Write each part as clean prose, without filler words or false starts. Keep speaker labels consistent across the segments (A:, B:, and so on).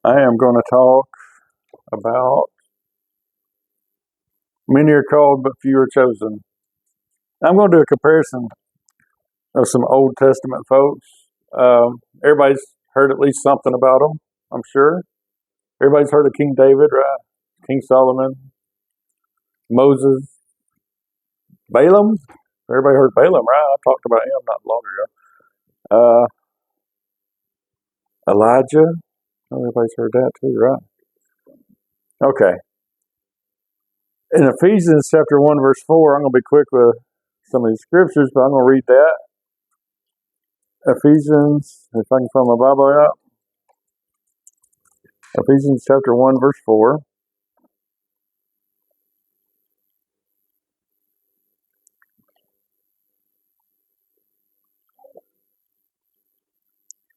A: I am going to talk about many are called, but few are chosen. I'm going to do a comparison of some Old Testament folks. Everybody's heard at least something about them, I'm sure. Everybody's heard of King David, right? King Solomon, Moses, Balaam. Everybody heard Balaam, right? I talked about him not long ago. Elijah. Everybody's heard that too, right? Okay. In Ephesians chapter 1, verse 4, I'm going to be quick with some of these scriptures, but I'm going to read that. Ephesians, if I can find my Bible out. Ephesians chapter 1, verse 4.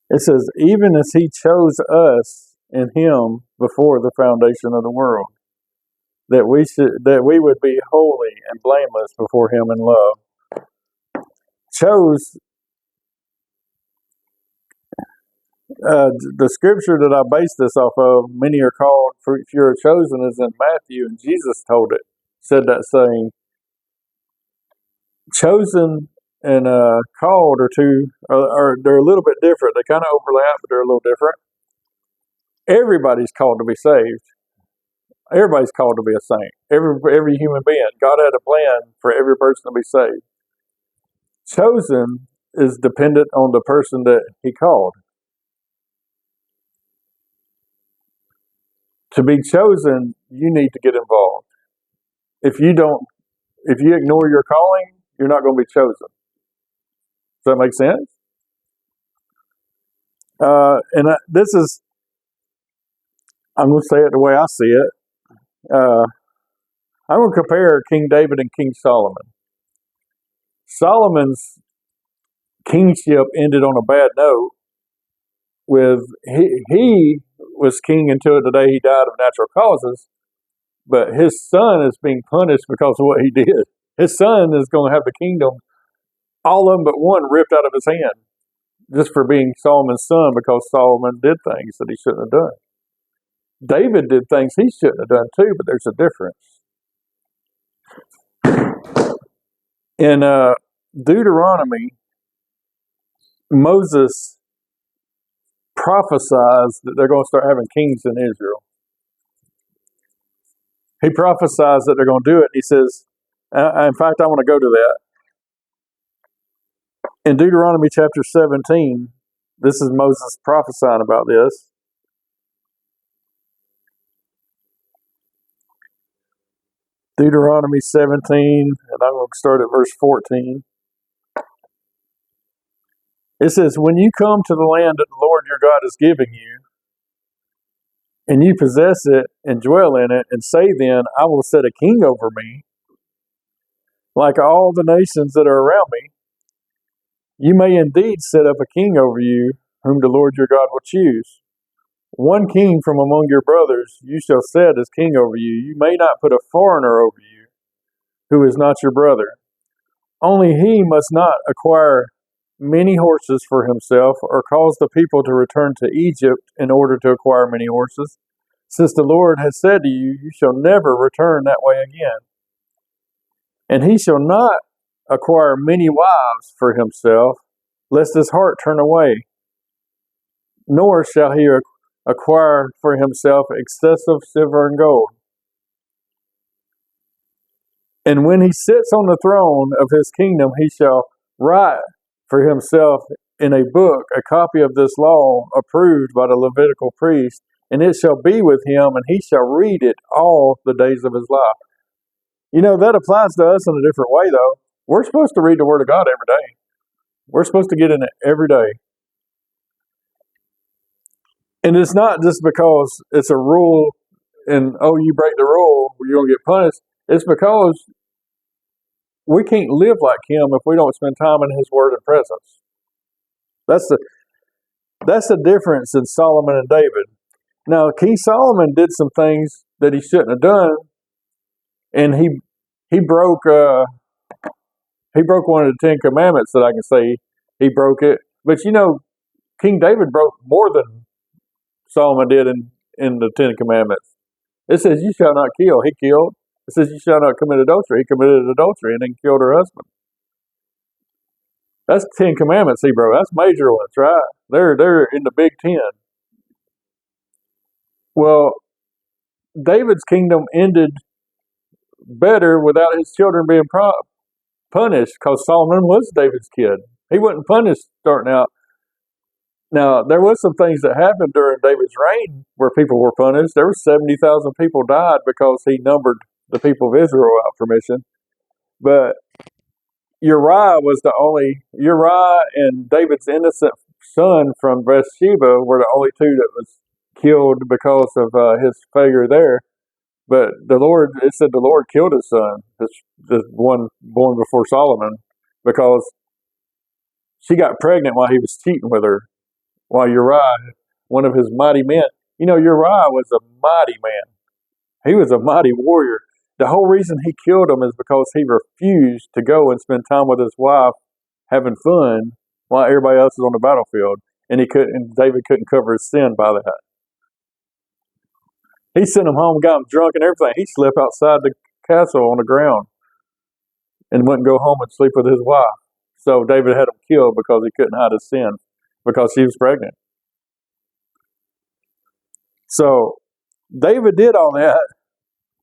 A: It says, even as he chose us in him before the foundation of the world, that we would be holy and blameless before him in love. Chose, the scripture that I base this off of, many are called, few are chosen, is in Matthew, and Jesus said that saying. Chosen and called are two, they're a little bit different. They kind of overlap, but they're a little different. Everybody's called to be saved. Everybody's called to be a saint. Every human being. God had a plan for every person to be saved. Chosen is dependent on the person that he called. To be chosen, you need to get involved. If you ignore your calling, you're not going to be chosen. Does that make sense? I'm going to say it the way I see it. I'm going to compare King David and King Solomon. Solomon's kingship ended on a bad note. He was king until the day he died of natural causes, but his son is being punished because of what he did. His son is going to have the kingdom, all of them but one, ripped out of his hand, just for being Solomon's son, because Solomon did things that he shouldn't have done. David did things he shouldn't have done too, but there's a difference. In Deuteronomy, Moses prophesies that they're going to start having kings in Israel. He prophesies that they're going to do it. He says, in fact, I want to go to that. In Deuteronomy chapter 17, this is Moses prophesying about this. Deuteronomy 17, and I'm going to start at verse 14. It says, when you come to the land that the Lord your God is giving you, and you possess it and dwell in it, and say then, I will set a king over me, like all the nations that are around me, you may indeed set up a king over you, whom the Lord your God will choose. One king from among your brothers you shall set as king over you. You may not put a foreigner over you, who is not your brother. Only he must not acquire many horses for himself, or cause the people to return to Egypt in order to acquire many horses, since the Lord has said to you, you shall never return that way again. And he shall not acquire many wives for himself, lest his heart turn away, nor shall he acquire for himself excessive silver and gold. And when he sits on the throne of his kingdom, he shall write for himself in a book a copy of this law approved by the Levitical priest, and it shall be with him, and he shall read it all the days of his life. You know, that applies to us in a different way, though. We're supposed to read the Word of God every day. We're supposed to get in it every day. And it's not just because it's a rule and, oh, you break the rule, you're going to get punished. It's because we can't live like him if we don't spend time in his word and presence. That's the difference in Solomon and David. Now, King Solomon did some things that he shouldn't have done, and he broke one of the 10 Commandments that I can say he broke it. But you know, King David broke more than Solomon did in in the Ten Commandments. It says, you shall not kill. He killed. It says, you shall not commit adultery. He committed adultery and then killed her husband. That's 10 Commandments he broke. That's major ones, right? They're in the Big Ten. Well, David's kingdom ended better without his children being punished, because Solomon was David's kid. He wasn't punished starting out. Now, there was some things that happened during David's reign where people were punished. There were 70,000 people died because he numbered the people of Israel without permission. But Uriah and David's innocent son from Bathsheba were the only two that was killed because of his failure there. But it said the Lord killed his son, this one born before Solomon, because she got pregnant while he was cheating with her. While Uriah, one of his mighty men, Uriah was a mighty man. He was a mighty warrior. The whole reason he killed him is because he refused to go and spend time with his wife having fun while everybody else is on the battlefield. And David couldn't cover his sin by that. He sent him home, got him drunk and everything. He slept outside the castle on the ground and wouldn't go home and sleep with his wife. So David had him killed because he couldn't hide his sin, because she was pregnant. So David did all that.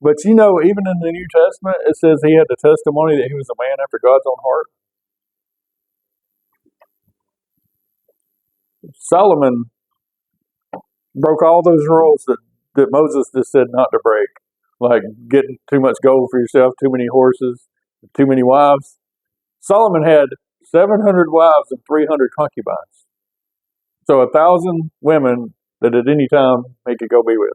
A: But even in the New Testament, it says he had the testimony that he was a man after God's own heart. Solomon broke all those rules that Moses just said not to break, like getting too much gold for yourself, too many horses, too many wives. Solomon had 700 wives and 300 concubines. So 1,000 women that at any time he could go be with.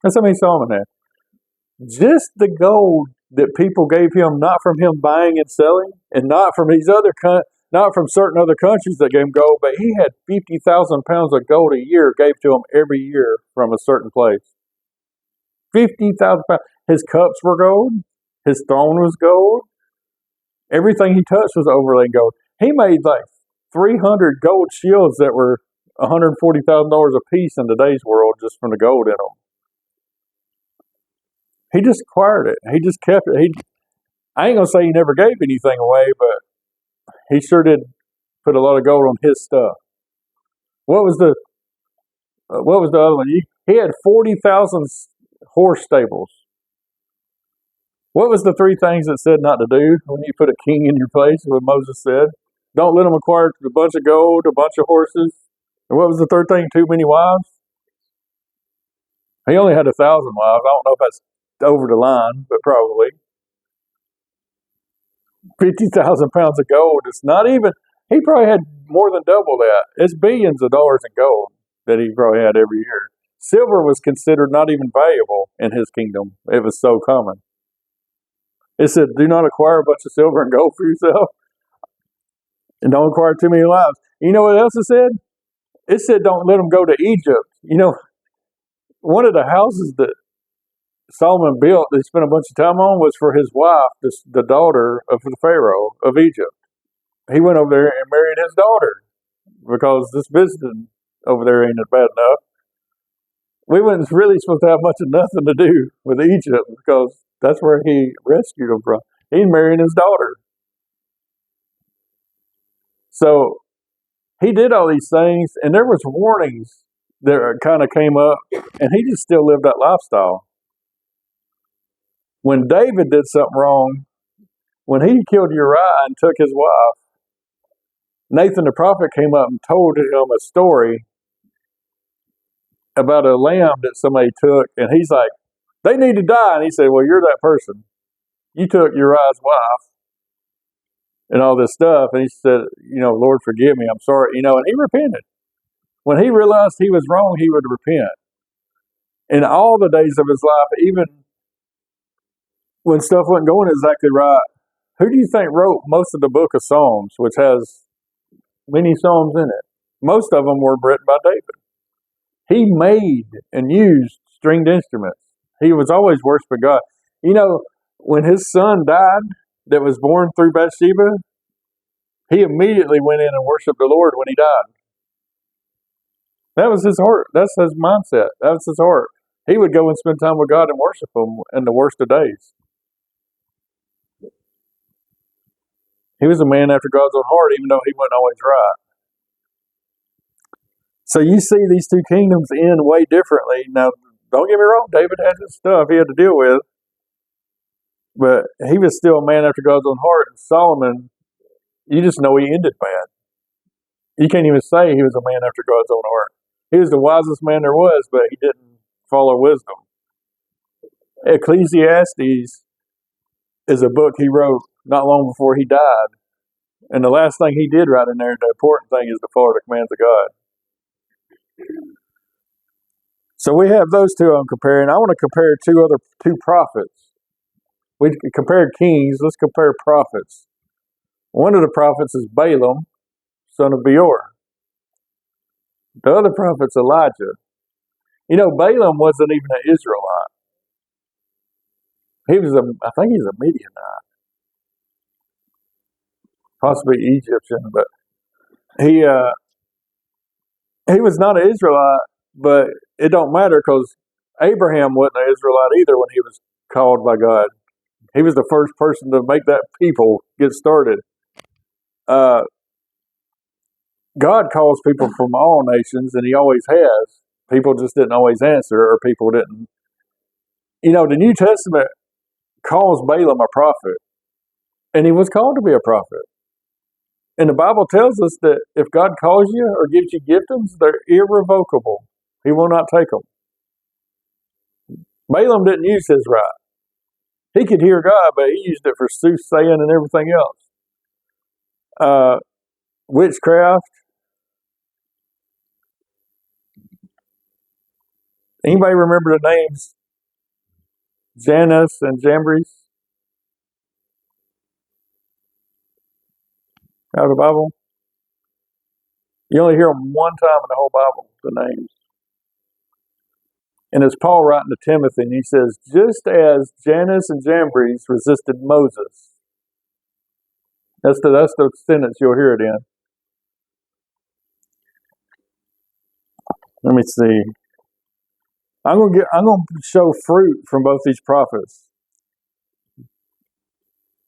A: That's how many Solomon had. Just the gold that people gave him, not from him buying and selling, and not from not from certain other countries that gave him gold, but he had 50,000 pounds of gold a year gave to him every year from a certain place. 50,000 pounds. His cups were gold. His throne was gold. Everything he touched was overlaid gold. He made like 300 gold shields that were $140,000 a piece in today's world just from the gold in them. He just acquired it. He just kept it. I ain't going to say he never gave anything away, but he sure did put a lot of gold on his stuff. What was the other one? He had 40,000 horse stables. What was the three things that said not to do when you put a king in your place, what Moses said? Don't let him acquire a bunch of gold, a bunch of horses. And what was the third thing? Too many wives? He only had 1,000 wives. I don't know if that's over the line, but probably. 50,000 pounds of gold. It's not even, he probably had more than double that. It's billions of dollars in gold that he probably had every year. Silver was considered not even valuable in his kingdom. It was so common. It said, do not acquire a bunch of silver and gold for yourself. And don't acquire too many wives. You know what else it said? It said, don't let them go to Egypt. One of the houses that Solomon built that he spent a bunch of time on was for his wife, the daughter of the Pharaoh of Egypt. He went over there and married his daughter because this visiting over there ain't bad enough. We wasn't really supposed to have much of nothing to do with Egypt because that's where he rescued him from. He married his daughter. So he did all these things, and there was warnings that kind of came up, and he just still lived that lifestyle. When David did something wrong, when he killed Uriah and took his wife, Nathan the prophet came up and told him a story about a lamb that somebody took, and he's like, they need to die. And he said, well, you're that person. You took Uriah's wife and all this stuff. And he said, Lord, forgive me. I'm sorry. And he repented. When he realized he was wrong, he would repent. In all the days of his life, even when stuff wasn't going exactly right, who do you think wrote most of the book of Psalms, which has many Psalms in it? Most of them were written by David. He made and used stringed instruments. He was always worshiping God. When his son died that was born through Bathsheba, he immediately went in and worshiped the Lord when he died. That was his heart. That's his mindset. That was his heart. He would go and spend time with God and worship Him in the worst of days. He was a man after God's own heart, even though he wasn't always right. So you see these two kingdoms end way differently. Now, don't get me wrong, David had his stuff he had to deal with, but he was still a man after God's own heart. And Solomon, you just know he ended bad. You can't even say he was a man after God's own heart. He was the wisest man there was, but he didn't follow wisdom. Ecclesiastes is a book he wrote not long before he died. And the last thing he did right in there, the important thing, is to follow the commands of God. So we have those two I'm comparing. I want to compare two prophets. We compared kings. Let's compare prophets. One of the prophets is Balaam, son of Beor. The other prophet's Elijah. You know, Balaam wasn't even an Israelite. I think he's a Midianite. Possibly Egyptian, but he was not an Israelite, but it don't matter because Abraham wasn't an Israelite either when he was called by God. He was the first person to make that people get started. God calls people from all nations, and He always has. People just didn't always answer, or people didn't. You know, the New Testament calls Balaam a prophet, and he was called to be a prophet. And the Bible tells us that if God calls you or gives you giftings, they're irrevocable. He will not take them. Balaam didn't use his right. He could hear God, but he used it for soothsaying and everything else. Witchcraft. Anybody remember the names Jannes and Jambres out of the Bible? You only hear them one time in the whole Bible, the names. And it's Paul writing to Timothy, and he says, just as Jannes and Jambres resisted Moses. That's the sentence you'll hear it in. Let me see. I'm gonna show fruit from both these prophets.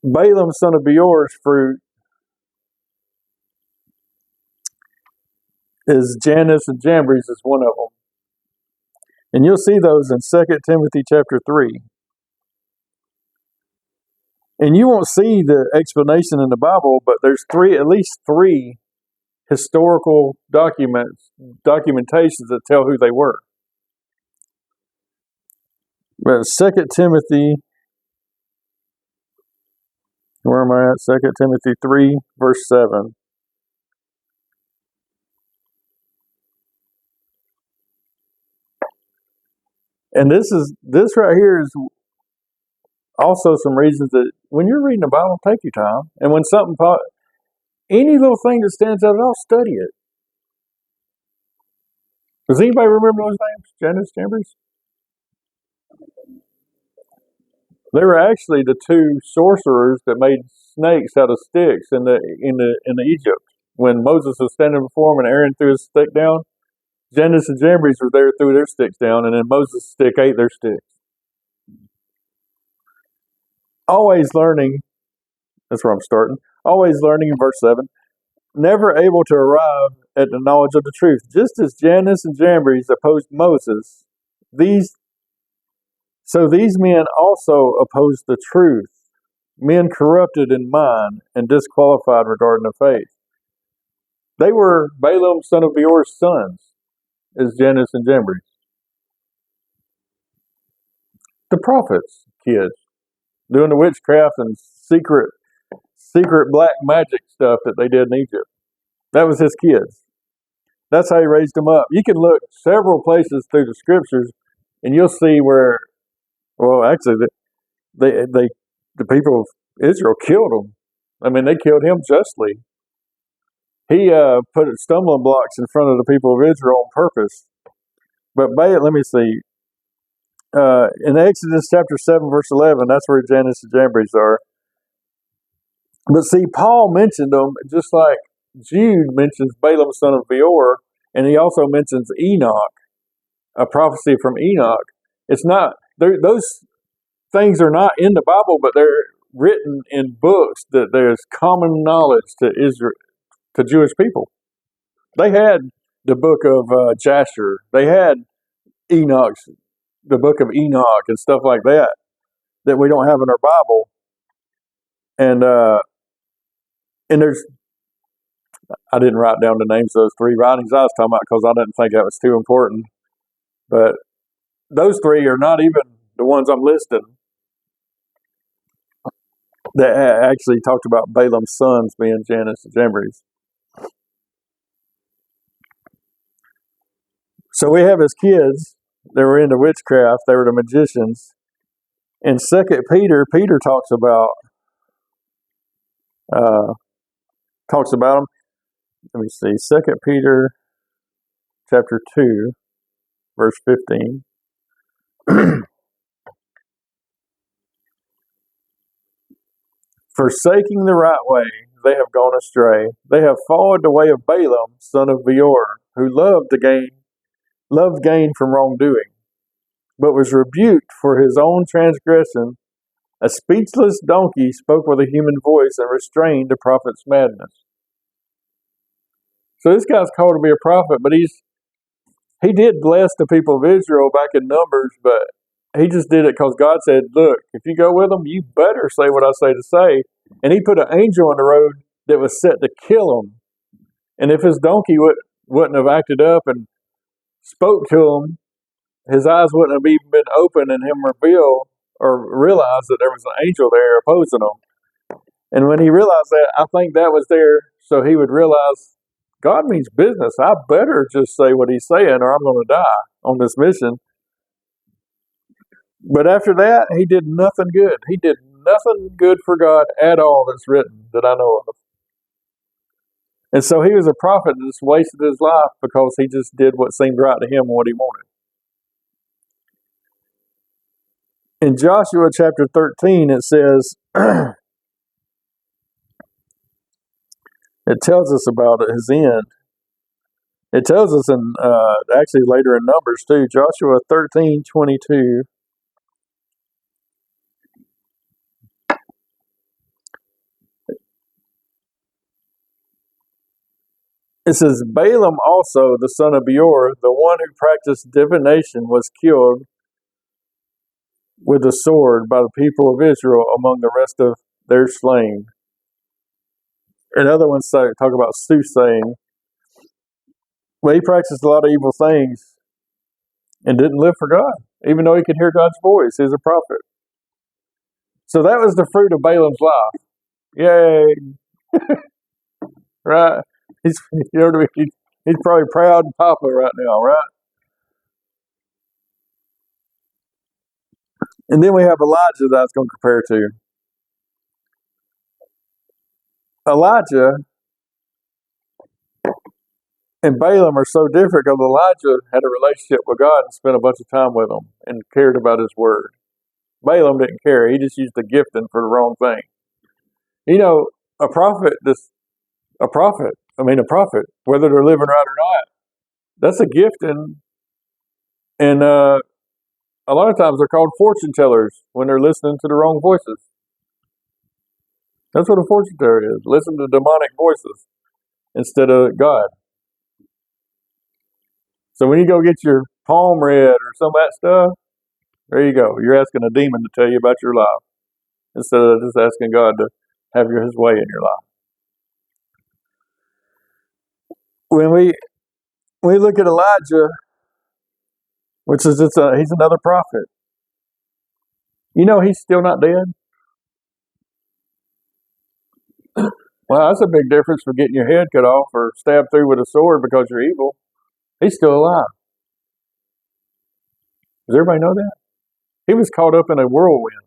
A: Balaam, son of Beor's fruit is Jannes and Jambres is one of them. And you'll see those in 2 Timothy chapter 3. And you won't see the explanation in the Bible, but there's at least three historical documentations that tell who they were. But 2 Timothy, where am I at? 2 Timothy 3, verse 7. And this right here is also some reasons that when you're reading the Bible, take your time. And when something any little thing that stands out at all, study it. Does anybody remember those names? Jannes, Jambres? They were actually the two sorcerers that made snakes out of sticks in Egypt. When Moses was standing before him and Aaron threw his stick down, Jannes and Jambres were there, threw their sticks down, and then Moses' stick ate their sticks. Always learning. That's where I'm starting. Always learning in verse 7. Never able to arrive at the knowledge of the truth. Just as Jannes and Jambres opposed Moses, these men also opposed the truth, men corrupted in mind and disqualified regarding the faith. They were Balaam, son of Beor's sons, as Jannes and Jambres. The prophets' kids, doing the witchcraft and secret black magic stuff that they did in Egypt. That was his kids. That's how he raised them up. You can look several places through the scriptures, and you'll see where, well, actually, the people of Israel killed him. I mean, they killed him justly. He put stumbling blocks in front of the people of Israel on purpose. But let me see. In Exodus chapter 7, verse 11, that's where Jannes and Jambres are. But see, Paul mentioned them just like Jude mentions Balaam, son of Beor, And he also mentions Enoch, a prophecy from Enoch. It's not, those things are not in the Bible, but they're written in books that there's common knowledge to Israel, to Jewish people. They had the book of Jasher. They had Enoch's, the book of Enoch and stuff like that we don't have in our Bible. And there's, I didn't write down the names of those three writings I was talking about because I didn't think that was too important. But those three are not even the ones I'm listing that actually talked about Balaam's sons being Jannes and Jambres. So we have his kids. They were into witchcraft. They were the magicians. In 2 Peter, Peter talks about them. Let me see. 2 Peter chapter 2, verse 15. Forsaking the right way, they have gone astray. They have followed the way of Balaam, son of Beor, who loved gain from wrongdoing, but was rebuked for his own transgression. A speechless donkey spoke with a human voice and restrained the prophet's madness. So this guy's called to be a prophet, but he did bless the people of Israel back in Numbers, but he just did it because God said, look, if you go with them, you better say what I say to say. And he put an angel on the road that was set to kill him. And if his donkey wouldn't have acted up and spoke to him, his eyes wouldn't have even been open and him reveal or realize that there was an angel there opposing him. And when he realized that, I think that was there so he would realize God means business. I better just say what he's saying or I'm going to die on this mission. But after that, he did nothing good. He did nothing good for God at all that's written that I know of. And so he was a prophet that just wasted his life because he just did what seemed right to him and what he wanted. In Joshua chapter 13, it says, it tells us about his end. It tells us in, actually later in Numbers too, Joshua 13:22. It says, Balaam also, the son of Beor, the one who practiced divination, was killed with a sword by the people of Israel among the rest of their slain. And other ones talk about soothsaying. Well, he practiced a lot of evil things and didn't live for God, even though he could hear God's voice. He's a prophet. So that was the fruit of Balaam's life. Yay! Right? He's probably proud and papa right now, right? And then we have Elijah that I was going to compare to. Elijah and Balaam are so different because Elijah had a relationship with God and spent a bunch of time with him and cared about his word. Balaam didn't care. He just used the gifting for the wrong thing. You know, a prophet, whether they're living right or not, that's a gifting. And a lot of times they're called fortune tellers when they're listening to the wrong voices. That's what a fortune teller is. Listen to demonic voices instead of God. So when you go get your palm read or some of that stuff, there you go. You're asking a demon to tell you about your life instead of just asking God to have his way in your life. When we look at Elijah, which is he's another prophet. You know he's still not dead. Well, that's a big difference for getting your head cut off or stabbed through with a sword because you're evil. He's still alive. Does everybody know that? He was caught up in a whirlwind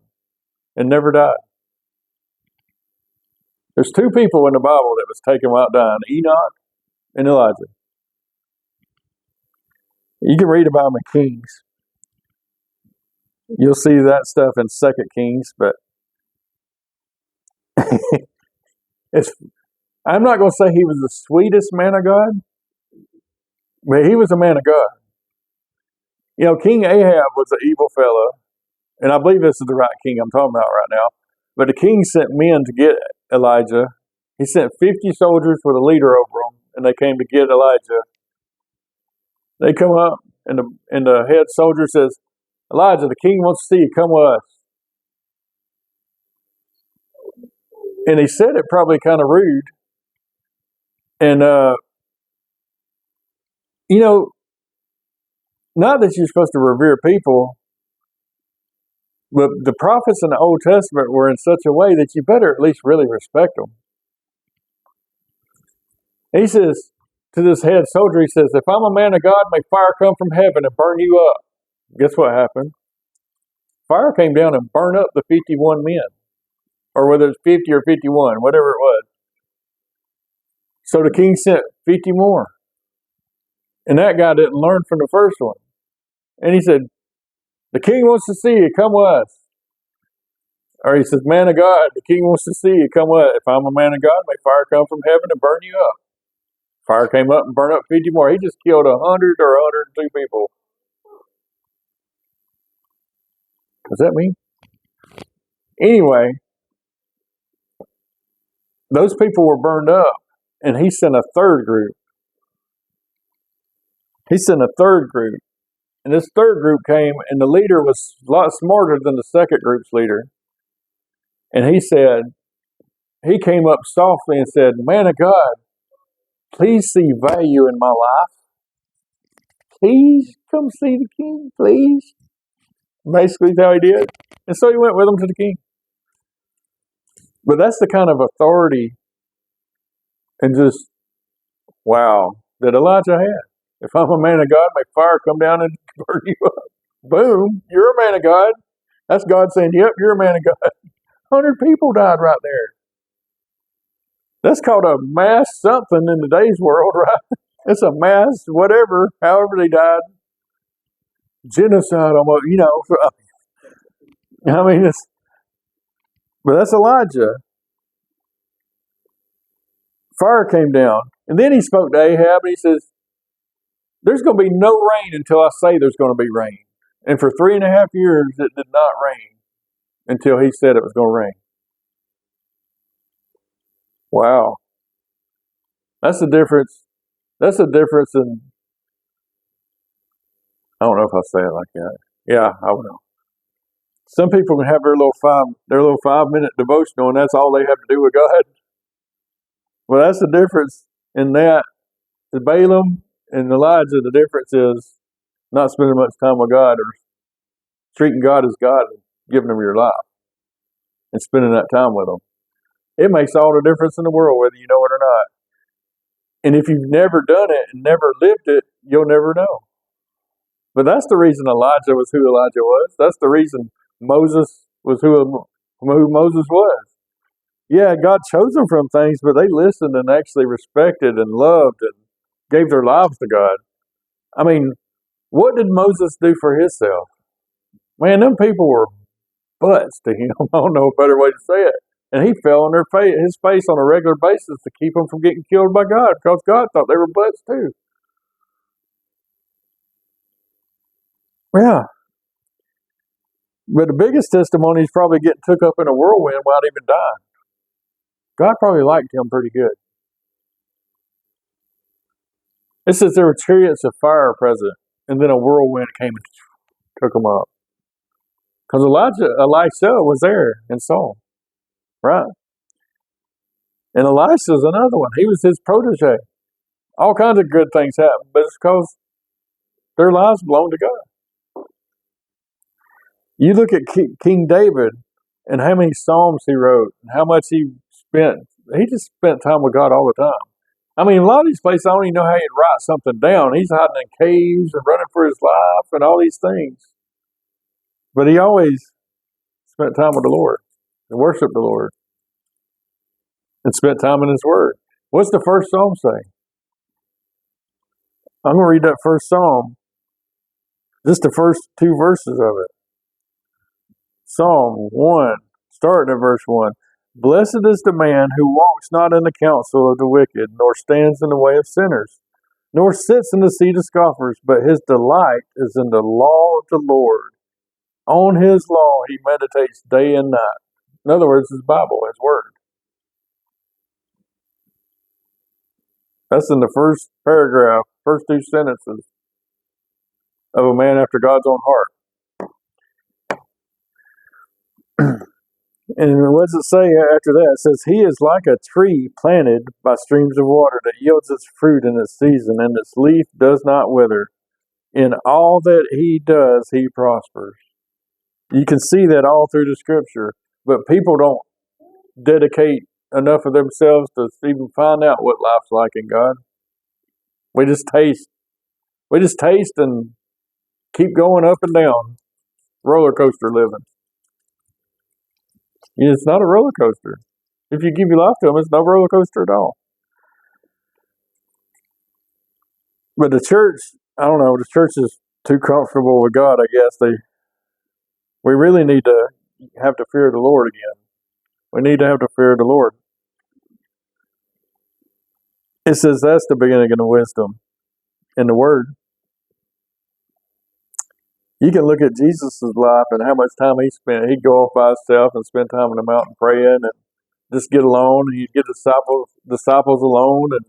A: and never died. There's two people in the Bible that was taken without dying, Enoch and Elijah. You can read about them in Kings. You'll see that stuff in 2 Kings, but I'm not going to say he was the sweetest man of God, But he was a man of God. You know, King Ahab was an evil fellow, and I believe this is the right king I'm talking about right now. But the king sent men to get Elijah. He sent 50 soldiers with a leader over them, and they came to get Elijah. They come up, and the head soldier says, Elijah, the king wants to see you. Come with us. And he said it probably kind of rude. And, you know, not that you're supposed to revere people, but the prophets in the Old Testament were in such a way that you better at least really respect them. He says to this head soldier, he says, if I'm a man of God, may fire come from heaven and burn you up. Guess what happened? Fire came down and burned up the 51 men. Or whether it's 50 or 51, whatever it was. So the king sent 50 more. And that guy didn't learn from the first one. And he said, the king wants to see you, come with us. Or he says, man of God, the king wants to see you, come with us. If I'm a man of God, may fire come from heaven and burn you up. Fire came up and burned up 50 more. He just killed 100 or 102 people. Does that mean? Anyway, those people were burned up, and he sent a third group. He sent a third group. And this third group came, and the leader was a lot smarter than the second group's leader. And he came up softly and said, man of God, please see value in my life. Please come see the king, please. Basically how he did. And so he went with him to the king. But that's the kind of authority and just, wow, that Elijah had. If I'm a man of God, may fire come down and burn you up. Boom, you're a man of God. That's God saying, yep, you're a man of God. 100 people died right there. That's called a mass something in today's world, right? It's a mass whatever, however they died. Genocide almost, you know. I mean, but that's Elijah. Fire came down. And then he spoke to Ahab and he says, there's going to be no rain until I say there's going to be rain. And for 3.5 years, it did not rain until he said it was going to rain. Wow. That's the difference. That's the difference in, I don't know if I'll say it like that. Yeah, I don't know. Some people can have their little 5-minute devotional, and that's all they have to do with God. Well, that's the difference in that. The Balaam and Elijah, the difference is not spending much time with God or treating God as God and giving Him your life and spending that time with Him. It makes all the difference in the world, whether you know it or not. And if you've never done it and never lived it, you'll never know. But that's the reason Elijah was who Elijah was. That's the reason Moses was who Moses was. Yeah, God chose them from things, but they listened and actually respected and loved and gave their lives to God. I mean, what did Moses do for himself? Man, them people were butts to him. I don't know a better way to say it. And he fell on his face on a regular basis to keep them from getting killed by God because God thought they were butts too. Yeah. But the biggest testimony is probably getting took up in a whirlwind without even dying. God probably liked him pretty good. It says there were chariots of fire present, and then a whirlwind came and took them up. Because Elisha was there and saw him. Right? And Elisha's another one. He was his protege. All kinds of good things happened, but it's because their lives belong to God. You look at King David and how many Psalms he wrote and how much he spent. He just spent time with God all the time. I mean, a lot of these places, I don't even know how he'd write something down. He's hiding in caves and running for his life and all these things. But he always spent time with the Lord and worshiped the Lord and spent time in His Word. What's the first Psalm say? I'm going to read that first Psalm, just the first 2 verses of it. Psalm 1, starting at verse 1. Blessed is the man who walks not in the counsel of the wicked, nor stands in the way of sinners, nor sits in the seat of scoffers, but his delight is in the law of the Lord. On his law he meditates day and night. In other words, his Bible, his word. That's in the first paragraph, first two sentences of a man after God's own heart. And what does it say after that? It says, he is like a tree planted by streams of water that yields its fruit in its season, and its leaf does not wither. In all that he does, he prospers. You can see that all through the scripture, but people don't dedicate enough of themselves to even find out what life's like in God. We just taste. We just taste and keep going up and down. Roller coaster living. It's not a roller coaster. If you give your life to him, it's no roller coaster at all. But the church, I don't know, the church is too comfortable with God, I guess. We really need to have the fear of the Lord again. We need to have the fear of the Lord. It says that's the beginning of the wisdom in the Word. You can look at Jesus' life and how much time he spent. He'd go off by himself and spend time on the mountain praying and just get alone. He'd get disciples alone. And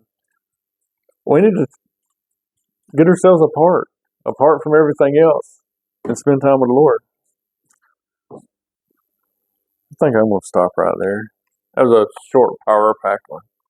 A: we need to get ourselves apart from everything else, and spend time with the Lord. I think I'm going to stop right there. That was a short, power-packed one.